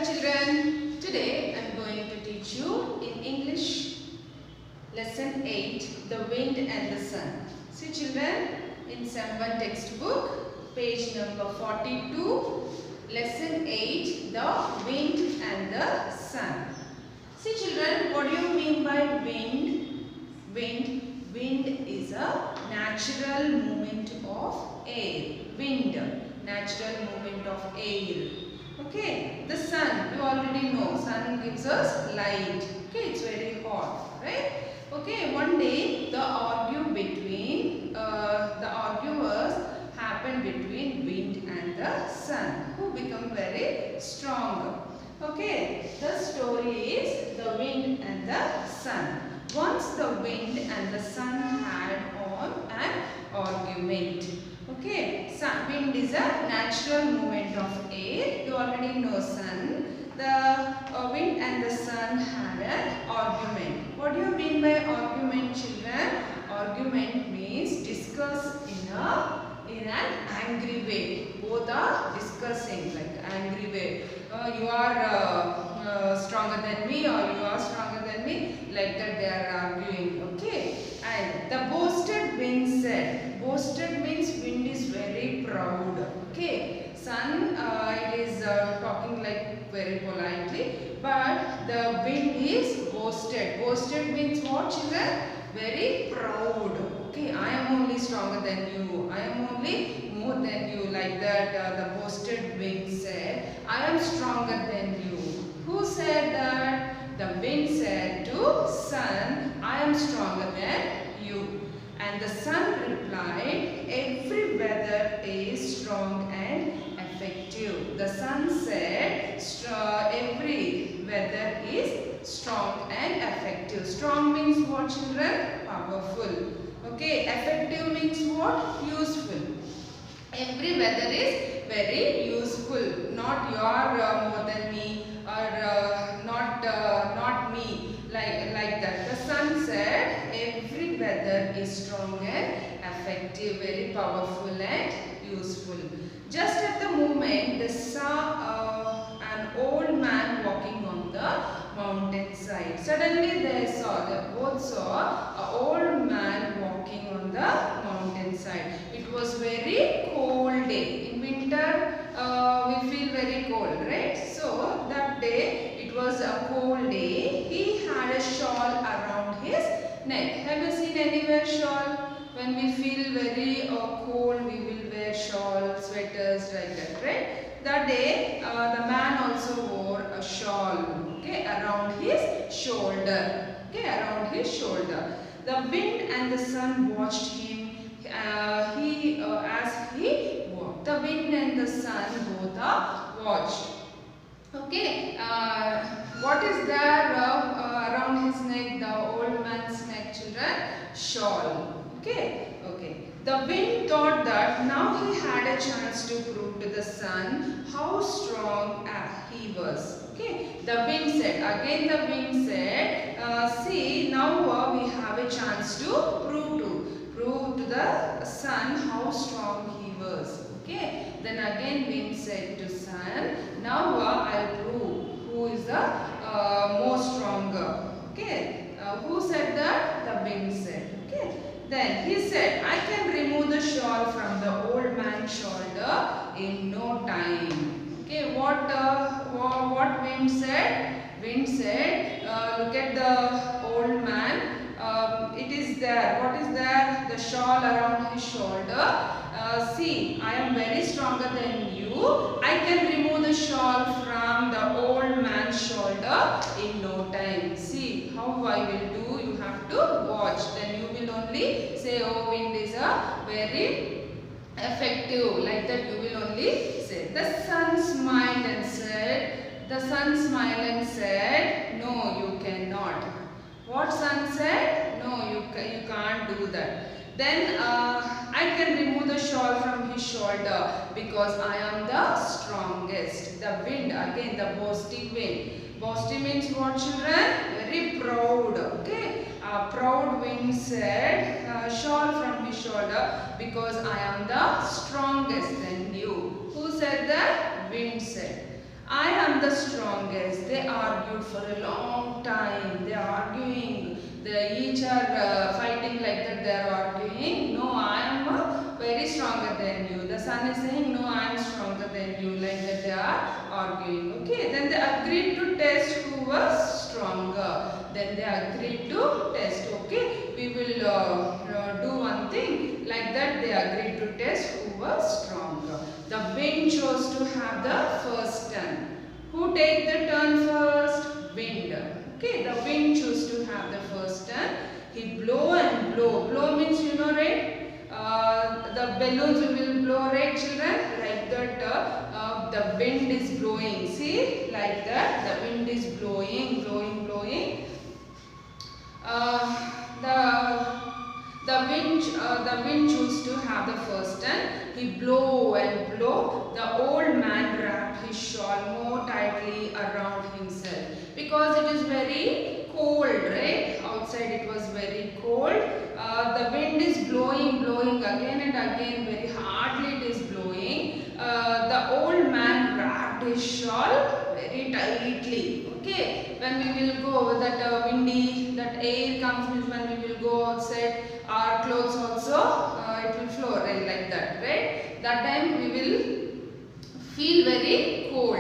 children, today I am going to teach you in English lesson 8, the wind and the sun. See children, in Sem 1 textbook, page number 42, lesson 8, the wind and the sun. See children, what do you mean by wind? Wind is a natural movement of air. Wind, natural movement of air. Okay, the sun, you already know, sun gives us light. Okay, it's very hot, right? Okay, one day the arguers happened between wind and the sun, who become very strong. Okay, the story is the wind and the sun. Once the wind and the sun had on an argument. Okay, wind is a natural movement of air. You already know sun. The wind and the sun had an argument. What do you mean by argument, children? Argument means discuss in an angry way. Both are discussing like angry way. You are stronger than me, or you are stronger than me. Like that they are arguing. Okay. And the boasted wind said. Boasted means wind is very proud. Okay. Sun, it is talking like very politely. But the wind is boasted. Boasted means what, children? Very proud. Okay. I am only stronger than you. I am only more than you. Like that the boasted wind said. I am stronger than you. Who said that? The wind said to sun, I am stronger than you. And the sun replied, every weather is strong and effective. The sun said, every weather is strong and effective. Strong means what, children? Powerful. Okay, effective means what? Useful. Every weather is very useful. Not you are more than me, or not me, like that. The sun said every weather is strong and effective, very powerful and useful. Just at the moment they saw an old man walking on the mountainside. Suddenly they both saw an old man walking on the mountainside. It was very cold day. In winter we feel very cold, right? So that day it was a cold day. He had a shawl around his neck. Have you seen anywhere shawl? When we feel very cold, we will wear shawl, sweaters, like that, right? That day the man also wore a shawl, okay, around his shoulder. Okay, around his shoulder. The wind and the sun watched him as he walked. The wind and the sun both are watched. Okay, what is there around his neck, the old man's neck, children? Shawl. Okay, okay. The wind thought that now he had a chance to prove to the sun how strong he was. Okay, the wind said, again the wind said, see, now we have a chance to prove to the sun how strong he was. Okay, then again wind said to sun, now I'll prove who is the more stronger. Okay, who said that? The wind said. Okay, then he said, I can remove the shawl from the old man's shoulder in no time. Okay, what wind said? Wind said, look at the old man. It is there. What is there? The shawl around his shoulder. See, I am very stronger than you. I can remove the shawl from the old man's shoulder in no time. See how I will do. You have to watch. Then you will only say, oh, wind is a very effective. Like that you will only say. The sun smiled and said, no, you cannot. What sun said? No, you can't do that. Then I can remove the shawl from his shoulder because I am the strongest. The wind, again the boasting wind. Boasting means what, children? Very proud. Okay. Proud wind said, shawl from his shoulder because I am the strongest than you. Who said that? Wind said. I am the strongest. They argued for a long time. They are arguing. They each are fighting like that. They are arguing. No, I am very stronger than you. The son is saying, no, I am stronger than you. Like that they are arguing. Okay. Then they agreed to test who was stronger. Then they agreed to test. Okay. We will do one thing. Like that they agreed to test who was stronger. The wind chose to have the first turn. Who take the turn first? Wind. Okay, the wind chose to have the first turn. He blow and blow. Blow means you know, right? The balloons will blow, right, children? Like that the wind is blowing. See, like that the wind is blowing, blowing, blowing. The wind chose to have the first turn. He blow and blow. The old man wrapped his shawl more tightly around himself because it is very cold, right? Outside it was very cold. The wind is blowing, blowing again and again. Very hardly it is blowing. The old man wrapped his shawl very tightly. Okay, when we will go that windy, that air comes means when we will go outside, our clothes also it will flow, right, like that, right? That time we will feel very cold.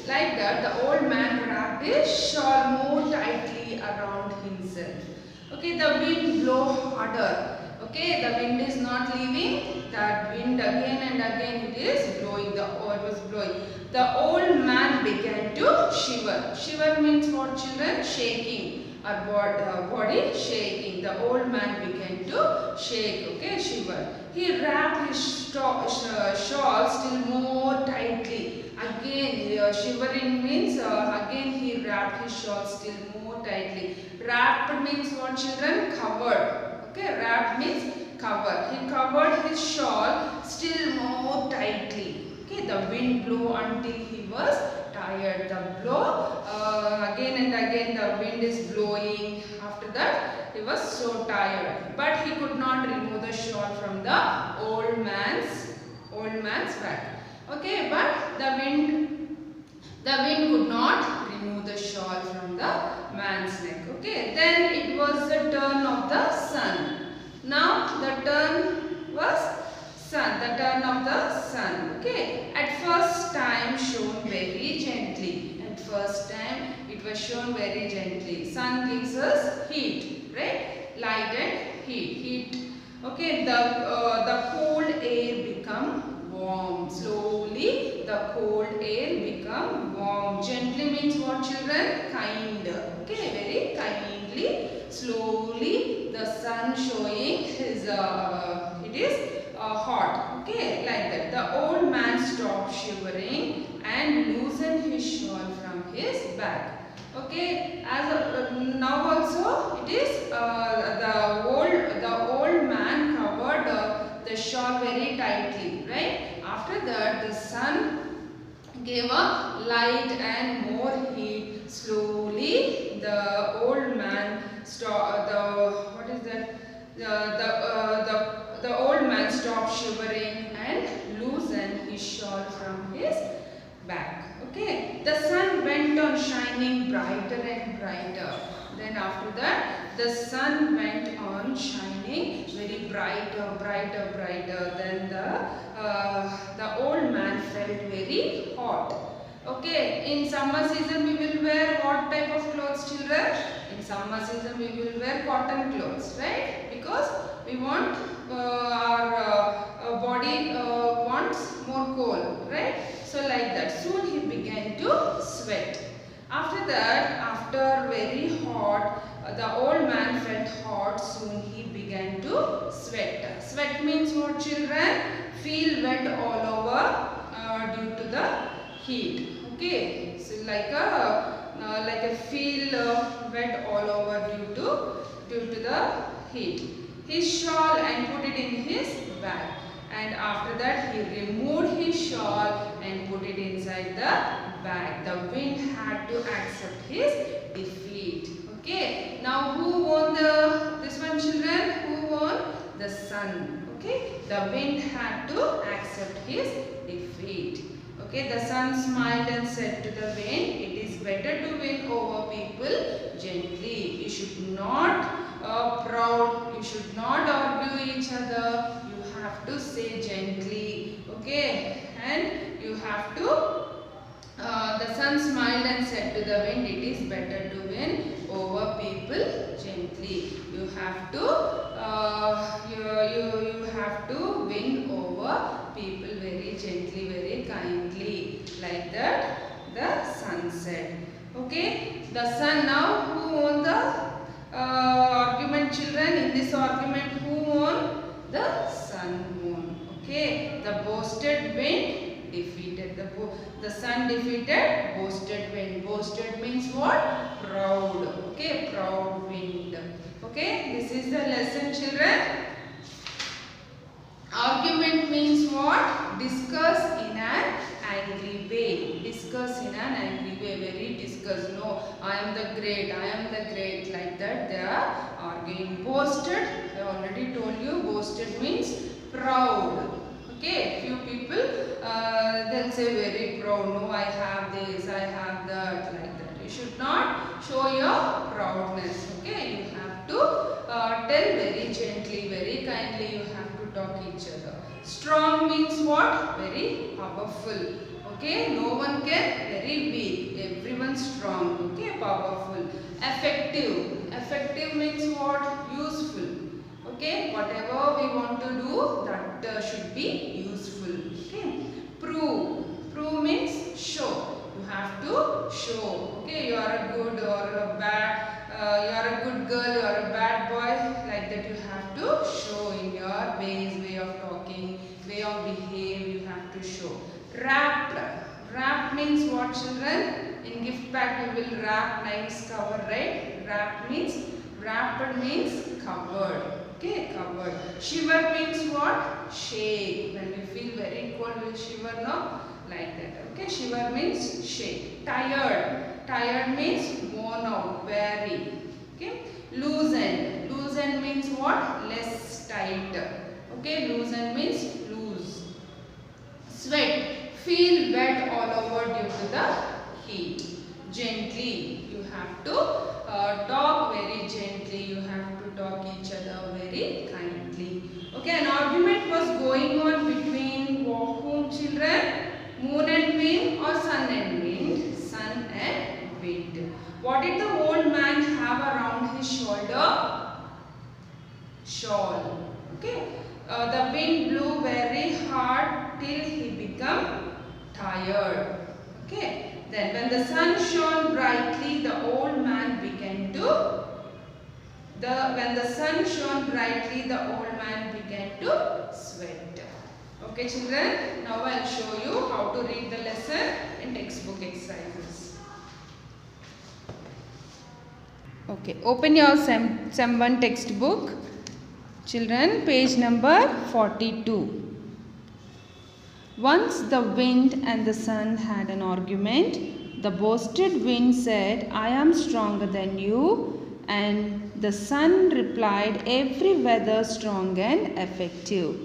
Like that, the old man wrapped his shawl more tightly around himself. Okay, the wind blow harder. Okay, the wind is not leaving. That wind again and again it is blowing. It was blowing. The old man began to shiver. Shiver means what, children? Shaking. Our body shaking. The old man began to shake. Okay, shiver. He wrapped his shawl still more tightly. Again, shivering means again he wrapped his shawl still more tightly. Wrapped means what, children? Covered. Okay, wrapped means cover. He covered his shawl still more tightly. Okay, the wind blew until he was tired. The blow again and again the wind is blowing. After that he was so tired, but he could not remove the shawl from the old man's back. Okay, but the wind could not remove the shawl from the man's neck. Okay, then it was the turn of the sun. Now the turn was sun, the turn of the sun. Okay, at first time shown very gently. At first time it was shown very gently. Sun gives us heat, right? Light and heat. Okay, the cold air become warm. Slowly the cold air become warm. Gently means what, children? Kind. Okay, very kindly. Slowly the sun showing his it is hot. Okay, like that. The old man stopped shivering and loosened his shawl from his back. Okay, as now also it is the old man covered the shawl very tightly, right? After that the sun gave a light and more heat. Slowly the old man stopped. The old man stopped shivering and loosened his shawl from his back. Okay, the sun went on shining brighter and brighter. Then after that, the sun went on shining very brighter. Then the old man felt very hot. Okay, in summer season we will wear what type of clothes, children? In summer season we will wear cotton clothes, right? Because we want our body wants more cold, right? So like that, soon he began to sweat. After that, after very hot, the old man felt hot. Soon he began to sweat. Sweat means what, children? Feel wet all over due to the heat. Okay, so like a feel wet all over due to the heat. His shawl and put it in his bag. And after that he removed his shawl and put it inside the bag. The wind had to accept his defeat. Okay. Now who won this one, children? Who won? The sun. Okay. The wind had to accept his defeat. Okay, the sun smiled and said to the wind, it is better to win over people gently. You should not proud, you should not argue each other. You have to say gently. Okay, and you have to the sun smiled and said to the wind, it is better to win over people gently. You have to you have to win over people very gently, very kindly. Like that the sun said. Okay, the sun now, who won the argument, children? In this argument, who won? The sun won. Okay, the boasted wind defeated the sun defeated boasted wind. Boasted means what? Proud. Okay, proud wind. Okay, this is the lesson, children. Argument means what? Discuss in an angry way. Discuss in an angry way. Very discuss. No, I am the great. I am the great. Like that they are arguing. Boasted, I already told you, boasted means proud. Okay, few people they'll say very proud. No, I have this, I have that, like that. You should not show your proudness. Okay, you have to tell very gently, very kindly. You have to talk each other. Strong means what? Very powerful. Okay, no one can very weak. Everyone strong. Okay, powerful. Effective. Effective means what? Useful. Okay, whatever we want to do, that should be useful. Okay, prove. Prove means show. You have to show. Okay, you are a good or a bad. You are a good girl. You are a bad boy. Like that, you have to show in your ways, way of talking, way of behave. You have to show. Wrapped. Wrapped means what, children? In gift pack, you will wrap nice cover, right? Wrapped means covered. Okay, covered. Shiver means what? Shake. When we feel very cold, we'll shiver, no? Like that. Okay, shiver means shake. Tired. Tired means worn out, weary. Okay, loosened. Loosened means what? Less tight. Okay, loosened means loose. Sweat. Feel wet all over due to the heat. Gently. You have to talk very gently. You have to talk each other very kindly. Okay, an argument was going on between whom, children? Moon and wind or sun and wind? Sun and wind. What did the old man have around his shoulder? Shawl. Okay. The wind blew very hard till he became tired. Okay. Then when the sun shone brightly, the old man began to sweat. Okay, children. Now I will show you how to read the lesson in textbook exercises. Okay, open your Sem 1 textbook. Children, page number 42. Once the wind and the sun had an argument. The boasted wind said, I am stronger than you. And the sun replied, every weather strong and effective.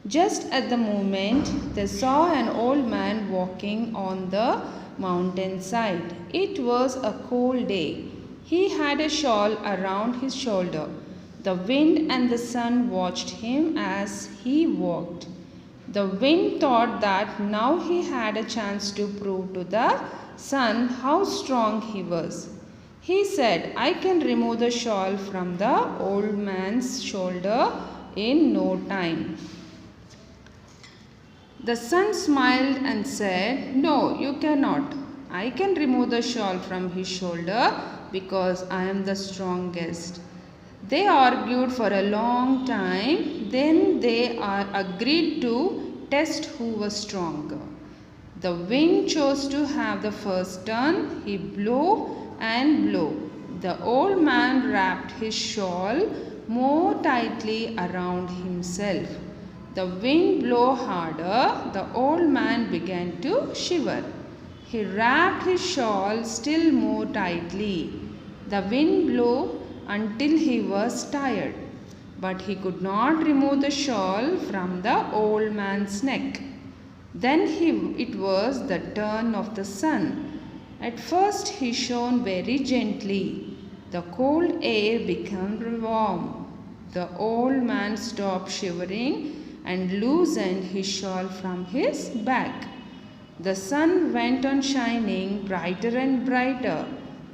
Just at the moment, they saw an old man walking on the mountainside. It was a cold day. He had a shawl around his shoulder. The wind and the sun watched him as he walked. The wind thought that now he had a chance to prove to the sun how strong he was. He said, I can remove the shawl from the old man's shoulder in no time. The sun smiled and said, no, you cannot. I can remove the shawl from his shoulder because I am the strongest. They argued for a long time. Then they agreed to test who was stronger. The wind chose to have the first turn. He blew and blew. The old man wrapped his shawl more tightly around himself. The wind blew harder. The old man began to shiver. He wrapped his shawl still more tightly. The wind blew until he was tired, but he could not remove the shawl from the old man's neck. Then it was the turn of the sun. At first he shone very gently. The cold air became warm. The old man stopped shivering and loosened his shawl from his back. The sun went on shining brighter and brighter.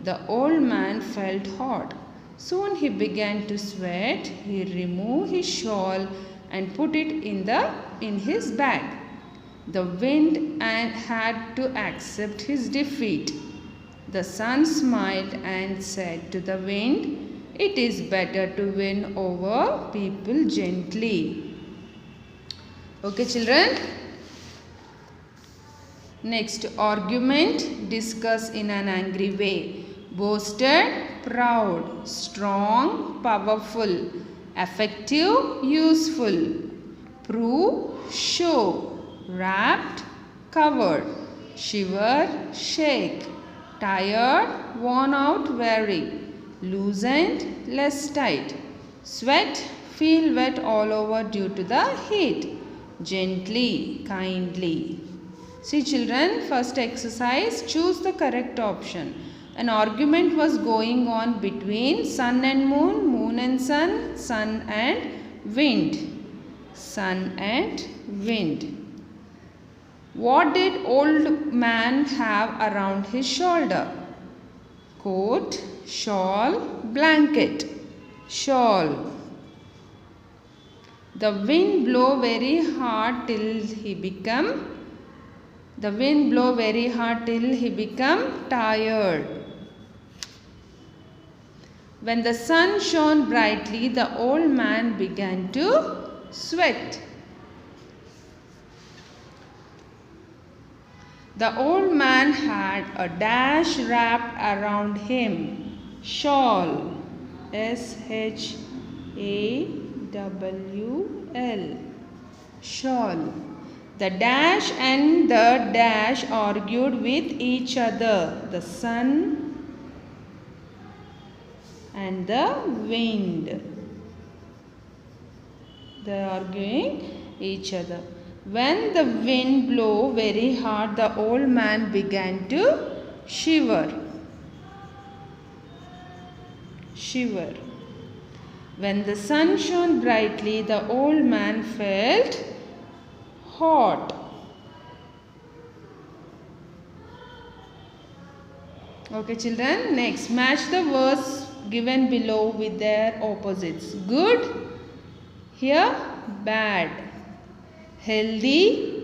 The old man felt hot. Soon he began to sweat. He removed his shawl and put it in his bag. The wind had to accept his defeat. The sun smiled and said to the wind, "It is better to win over people gently." Okay, children. Next, argument, discuss in an angry way. Boasted, proud, strong, powerful, effective, useful. Prove, show. Wrapped, covered. Shiver, shake. Tired, worn out, weary. Loosened, less tight. Sweat, feel wet all over due to the heat. Gently, kindly. See children, first exercise, choose the correct option. An argument was going on between sun and moon, moon and sun, sun and wind. Sun and wind. What did old man have around his shoulder? Coat, shawl, blanket. Shawl. The wind blow very hard till he become tired. When the sun shone brightly, the old man began to sweat. The old man had a dash wrapped around him. Shawl. S-H-A-W-L. Shawl. The dash and the dash argued with each other. The sun and the wind. They are arguing each other. When the wind blew very hard, the old man began to shiver. Shiver. When the sun shone brightly, the old man felt hot. Okay children, next match the words given below with their opposites. Good, here bad. Healthy,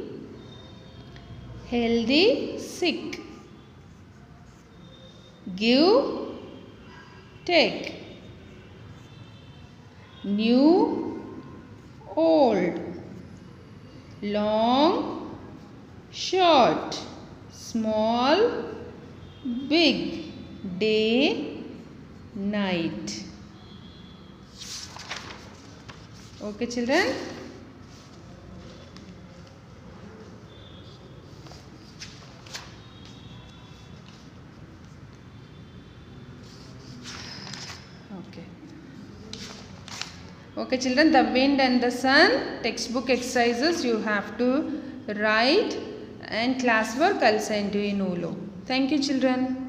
sick. Give, take. New, old. Long, short. Small, big. Day, night. Okay children. Okay children, the wind and the sun, textbook exercises you have to write, and classwork I'll send you in ULO. Thank you children.